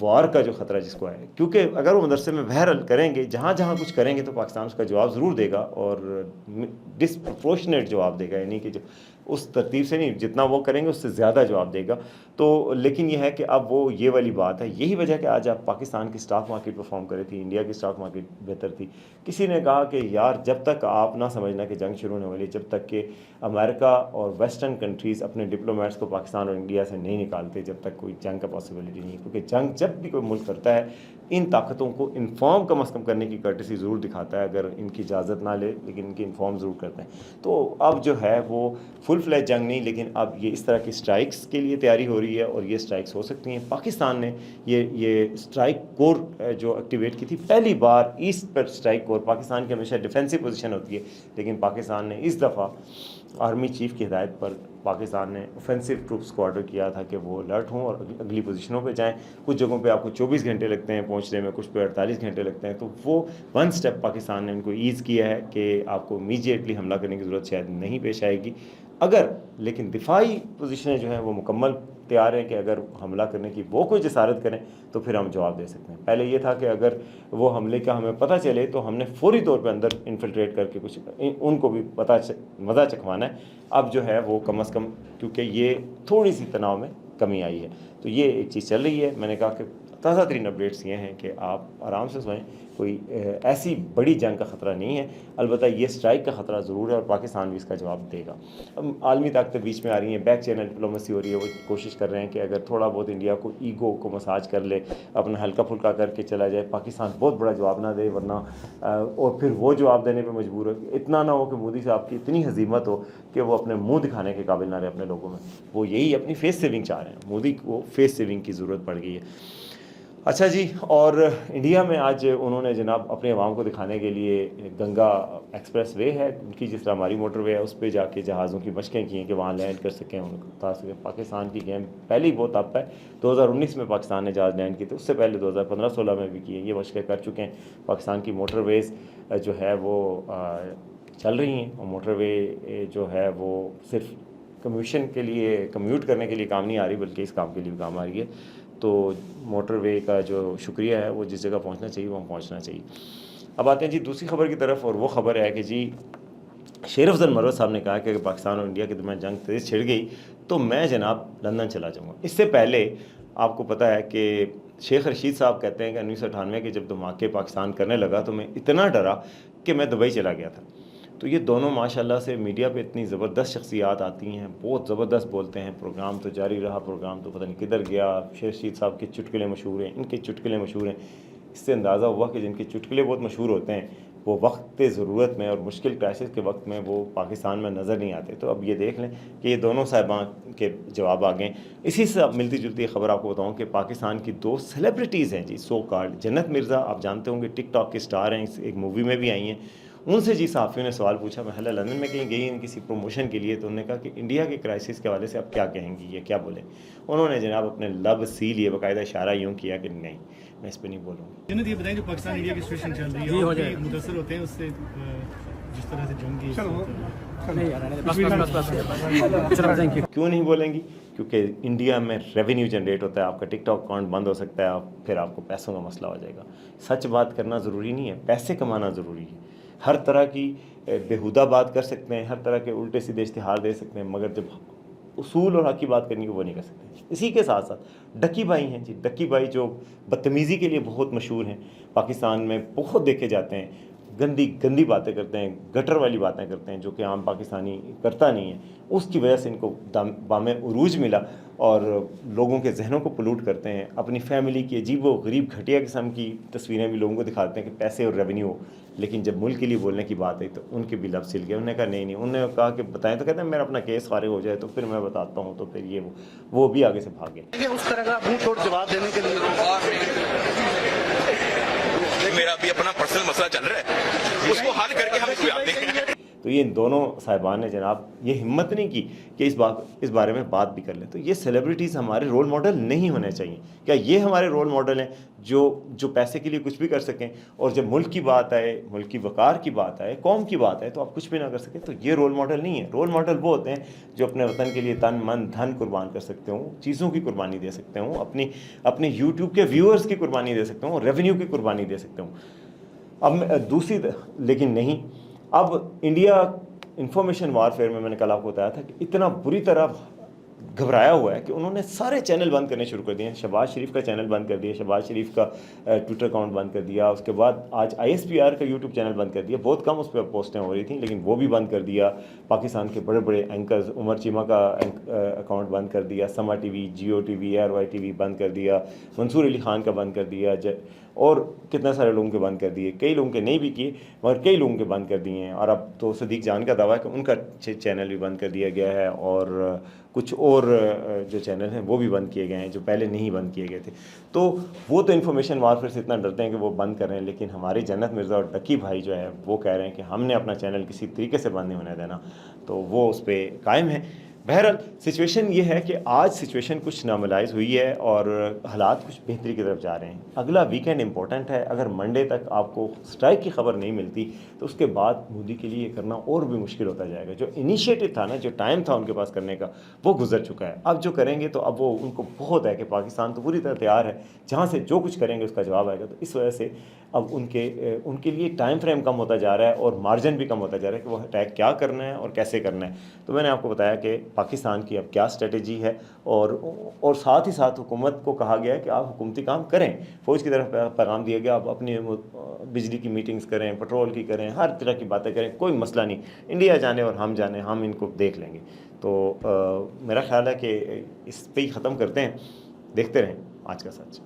وار کا جو خطرہ جس کو ہے، کیونکہ اگر وہ مدرسے میں بہرحال کریں گے، جہاں جہاں کچھ کریں گے تو پاکستان اس کا جواب ضرور دے گا، اور ڈسپروپورشنیٹ جواب دے گا، یعنی کہ جو اس ترتیب سے نہیں، جتنا وہ کریں گے اس سے زیادہ جواب دے گا. تو لیکن یہ ہے کہ اب وہ یہ والی بات ہے، یہی وجہ کہ آج آپ پاکستان کی اسٹاک مارکیٹ پرفارم کر رہی تھی، انڈیا کی اسٹاک مارکیٹ بہتر تھی. کسی نے کہا کہ یار جب تک آپ نہ سمجھنا کہ جنگ شروع ہونے والی ہے، جب تک کہ امریکہ اور ویسٹرن کنٹریز اپنے ڈپلومیٹس کو پاکستان اور انڈیا سے نہیں نکالتے، جب تک کوئی جنگ کا پاسبلٹی نہیں، کیونکہ جنگ جب بھی کوئی ملک کرتا ہے ان طاقتوں کو انفارم کم از کم کرنے کی کرٹسی ضرور دکھاتا ہے، اگر ان کی اجازت نہ لے لیکن ان کی انفارم ضرور کرتے ہیں. تو اب جو ہے وہ فل فلیج جنگ نہیں، لیکن اب یہ اس طرح کی اسٹرائکس کے لیے تیاری ہو رہی ہے، اور یہ اسٹرائکس ہو سکتی ہیں. پاکستان نے یہ اسٹرائک کور جو ایکٹیویٹ کی تھی پہلی بار ایسٹ پر اسٹرائک کور، پاکستان کی ہمیشہ ڈیفینسو پوزیشن ہوتی ہے، لیکن پاکستان نے اس دفعہ آرمی چیف کی ہدایت پر پاکستان نے اوفینسو ٹروپس کو آرڈر کیا تھا کہ وہ الرٹ ہوں اور اگلی پوزیشنوں پہ جائیں. کچھ جگہوں پہ آپ کو 24 گھنٹے لگتے ہیں پہنچنے میں، کچھ پہ 48 گھنٹے لگتے ہیں. تو وہ ون سٹیپ پاکستان نے ان کو ایز کیا ہے کہ آپ کو امیجیٹلی حملہ کرنے کی ضرورت شاید نہیں پیش آئے گی اگر، لیکن دفاعی پوزیشنیں جو ہیں وہ مکمل تیار ہیں کہ اگر حملہ کرنے کی وہ کوئی جسارت کریں تو پھر ہم جواب دے سکتے ہیں. پہلے یہ تھا کہ اگر وہ حملے کا ہمیں پتہ چلے تو ہم نے فوری طور پہ اندر انفلٹریٹ کر کے کچھ ان کو بھی مزہ چکھوانا ہے. اب جو ہے وہ کم از کم، کیونکہ یہ تھوڑی سی تناؤ میں کمی آئی ہے، تو یہ ایک چیز چل رہی ہے. میں نے کہا کہ تازہ ترین اپڈیٹس یہ ہیں کہ آپ آرام سے سوئیں، کوئی ایسی بڑی جنگ کا خطرہ نہیں ہے. البتہ یہ اسٹرائک کا خطرہ ضرور ہے اور پاکستان بھی اس کا جواب دے گا. عالمی طاقتیں بیچ میں آ رہی ہیں، بیک چینل ڈپلومیسی ہو رہی ہے، وہ کوشش کر رہے ہیں کہ اگر تھوڑا بہت انڈیا کو ایگو کو مساج کر لے، اپنا ہلکا پھلکا کر کے چلا جائے، پاکستان بہت بڑا جواب نہ دے، ورنہ اور پھر وہ جواب دینے پہ مجبور ہو. اتنا نہ ہو کہ مودی صاحب کی اتنی ہزیمت ہو کہ وہ اپنے منہ دکھانے کے قابل نہ رہے اپنے لوگوں میں. وہ یہی اپنی فیس سیونگ چاہ رہے ہیں، مودی کو فیس سیونگ کی ضرورت پڑ گئی ہے. اچھا جی، اور انڈیا میں آج انہوں نے جناب اپنے عوام کو دکھانے کے لیے گنگا ایکسپریس وے ہے ان کی، جس طرح ہماری موٹر وے ہے، اس پہ جا کے جہازوں کی مشقیں کی ہیں کہ وہاں لینڈ کر سکیں. ان کو خاص کر پاکستان کی گیم پہلے ہی بہت اب ہے، 2019 میں پاکستان نے جہاز لینڈ کی تھی، اس سے پہلے 2015-16 میں بھی کی ہیں. یہ مشقیں کر چکے ہیں. پاکستان کی موٹر ویز جو ہے وہ چل رہی ہیں، اور موٹر وے جو ہے وہ صرف کمیوشن کے لیے، کمیوٹ کرنے کے لیے کام نہیں آ رہی، بلکہ اس کام کے لیے بھی کام آ رہی ہے. تو موٹر وے کا جو شکریہ ہے وہ جس جگہ پہنچنا چاہیے وہاں پہنچنا چاہیے. اب آتے ہیں جی دوسری خبر کی طرف، اور وہ خبر ہے کہ جی شیر افضل مروت صاحب نے کہا کہ اگر پاکستان اور انڈیا کے درمیان جنگ تیز چھڑ گئی تو میں جناب لندن چلا جاؤں گا. اس سے پہلے آپ کو پتہ ہے کہ شیخ رشید صاحب کہتے ہیں کہ 1998 کے جب دھماکے پاکستان کرنے لگا تو میں اتنا ڈرا کہ میں دبئی چلا گیا تھا. تو یہ دونوں ماشاءاللہ سے میڈیا پہ اتنی زبردست شخصیات آتی ہیں، بہت زبردست بولتے ہیں. پروگرام تو جاری رہا، پروگرام تو پتہ نہیں کدھر گیا. شیر رشید صاحب کے چٹکلے مشہور ہیں، ان کے چٹکلے مشہور ہیں. اس سے اندازہ ہوا کہ جن کے چٹکلے بہت مشہور ہوتے ہیں وہ وقت ضرورت میں اور مشکل کرائسس کے وقت میں وہ پاکستان میں نظر نہیں آتے. تو اب یہ دیکھ لیں کہ یہ دونوں صاحبان کے جواب آ گئے. اسی سے ملتی جلتی خبر آپ کو بتاؤں کہ پاکستان کی 2 سیلیبریٹیز ہیں جی، سو کارڈ. جنت مرزا آپ جانتے ہوں گے، ٹک ٹاک کے سٹار ہیں، ایک مووی میں بھی آئی ہیں. ان سے جی صحافیوں نے سوال پوچھا، محلہ لندن میں کہیں گئی ہیں کسی پروموشن کے لیے، تو انہوں نے کہا کہ انڈیا کے کرائسس کے حوالے سے آپ کیا کہیں گی، یہ کیا بولیں. انہوں نے جناب اپنے لب سی لیے، باقاعدہ اشارہ یوں کیا کہ نہیں میں اس پہ نہیں بولوں گا. جنت یہ بتائیں جو پاکستان انڈیا کی سچویشن چل رہی ہے، ہو جائے متاثر ہوتے ہیں اس سے جس طرح سے جنگ کی. کیوں نہیں بولیں گی؟ کیونکہ انڈیا میں ریونیو جنریٹ ہوتا ہے، آپ کا ٹک ٹاک اکاؤنٹ بند ہو سکتا ہے، پھر آپ کو پیسوں کا مسئلہ ہو جائے گا. سچ بات کرنا ضروری نہیں ہے، پیسے کمانا ضروری ہے. ہر طرح کی بیہودہ بات کر سکتے ہیں، ہر طرح کے الٹے سیدھے اشتہار دے سکتے ہیں، مگر جب اصول اور حق کی بات کرنی ہے وہ نہیں کر سکتے. اسی کے ساتھ ساتھ ڈکی بھائی ہیں جی، ڈکی بھائی جو بدتمیزی کے لیے بہت مشہور ہیں، پاکستان میں بہت دیکھے جاتے ہیں. گندی باتیں کرتے ہیں، گٹر والی باتیں کرتے ہیں جو کہ عام پاکستانی کرتا نہیں ہے. اس کی وجہ سے ان کو بام عروج ملا اور لوگوں کے ذہنوں کو پلوٹ کرتے ہیں. اپنی فیملی کی عجیب و غریب گھٹیا قسم کی تصویریں بھی لوگوں کو دکھاتے ہیں کہ پیسے اور ریونیو ہو، لیکن جب ملک کے لیے بولنے کی بات ہے تو ان کے بھی لب سل گئے. انہوں نے کہا نہیں، انہوں نے کہا کہ بتائیں، تو کہتے ہیں میرا اپنا کیس فارغ ہو جائے تو پھر میں بتاتا ہوں. تو پھر یہ وہ بھی آگے سے بھاگ گئے. اس طرح کا منہ توڑ جواب دینے کے لیے میرا بھی اپنا پرسنل مسئلہ چل رہا ہے، اس کو حل کر کے ہم اس کو یاد دیں گے. تو ابھی ان دونوں صاحبان نے جناب یہ ہمت نہیں کی کہ اس بارے میں بات بھی کر لیں. تو یہ سیلیبریٹیز ہمارے رول ماڈل نہیں ہونے چاہیے. کیا یہ ہمارے رول ماڈل ہیں جو پیسے کے لیے کچھ بھی کر سکیں, اور جب ملک کی بات آئے, ملک کی وقار کی بات آئے, قوم کی بات آئے تو آپ کچھ بھی نہ کر سکیں؟ تو یہ رول ماڈل نہیں ہے. رول ماڈل وہ ہوتے ہیں جو اپنے وطن کے لیے تن من دھن قربان کر سکتے ہوں, چیزوں کی قربانی دے سکتے ہوں, اپنے یوٹیوب کے ویورز کی قربانی دے سکتے ہوں, ریونیو کی قربانی دے سکتے ہوں. اب دوسری لیکن نہیں, اب انڈیا انفارمیشن وارفیئر میں نے کل آپ کو بتایا تھا کہ اتنا بری طرح گھبرایا ہوا ہے کہ انہوں نے سارے چینل بند کرنے شروع کر دیے ہیں. شہباز شریف کا چینل بند کر دیا, شہباز شریف کا ٹویٹر اکاؤنٹ بند کر دیا, اس کے بعد آج ISPR کا یوٹیوب چینل بند کر دیا. بہت کم اس پہ پوسٹیں ہو رہی تھیں لیکن وہ بھی بند کر دیا. پاکستان کے بڑے بڑے اینکرز, عمر چیمہ کا اکاؤنٹ بند کر دیا, Samaa TV, Geo TV, ARY TV بند کر دیا, منصور علی خان کا بند کر دیا, اور کتنے سارے لوگوں کے بند کر دیے. کئی لوگوں کے نہیں بھی کیے مگر کئی لوگوں کے بند کر دیے ہیں. اور اب تو صدیق جان کا دعویٰ ہے کہ ان کا چینل بھی بند کر دیا گیا ہے, اور کچھ اور جو چینل ہیں وہ بھی بند کیے گئے ہیں جو پہلے نہیں بند کیے گئے تھے. تو وہ تو انفارمیشن وارفیئر سے اتنا ڈرتے ہیں کہ وہ بند کر رہے ہیں, لیکن ہمارے جنت مرزا اور ڈکی بھائی جو ہے وہ کہہ رہے ہیں کہ ہم نے اپنا چینل کسی طریقے سے بند نہیں ہونے دینا, تو وہ اس پہ قائم ہے. بہرحال سچویشن یہ ہے کہ آج سچویشن کچھ نارملائز ہوئی ہے اور حالات کچھ بہتری کی طرف جا رہے ہیں. اگلا ویکینڈ امپورٹنٹ ہے. اگر منڈے تک آپ کو اسٹرائک کی خبر نہیں ملتی تو اس کے بعد مودی کے لیے یہ کرنا اور بھی مشکل ہوتا جائے گا. جو انیشیٹو تھا نا, جو ٹائم تھا ان کے پاس کرنے کا, وہ گزر چکا ہے. اب جو کریں گے تو اب وہ ان کو بہت ہے کہ پاکستان تو پوری طرح تیار ہے, جہاں سے جو کچھ کریں گے اس کا جواب آئے گا. تو اس وجہ سے اب ان کے لیے ٹائم فریم کم ہوتا جا رہا ہے اور مارجن بھی کم ہوتا جا رہا ہے کہ وہ اٹیک کیا کرنا ہے اور کیسے کرنا ہے. تو میں نے آپ کو بتایا کہ پاکستان کی اب کیا اسٹریٹجی ہے, اور ساتھ ہی ساتھ حکومت کو کہا گیا ہے کہ آپ حکومتی کام کریں. فوج کی طرف پیغام دیا گیا آپ اپنی بجلی کی میٹنگز کریں, پٹرول کی کریں, ہر طرح کی باتیں کریں, کوئی مسئلہ نہیں. انڈیا جانے اور ہم جانے, ہم ان کو دیکھ لیں گے. تو میرا خیال ہے کہ اس پہ ہی ختم کرتے ہیں. دیکھتے رہیں آج کا سچ.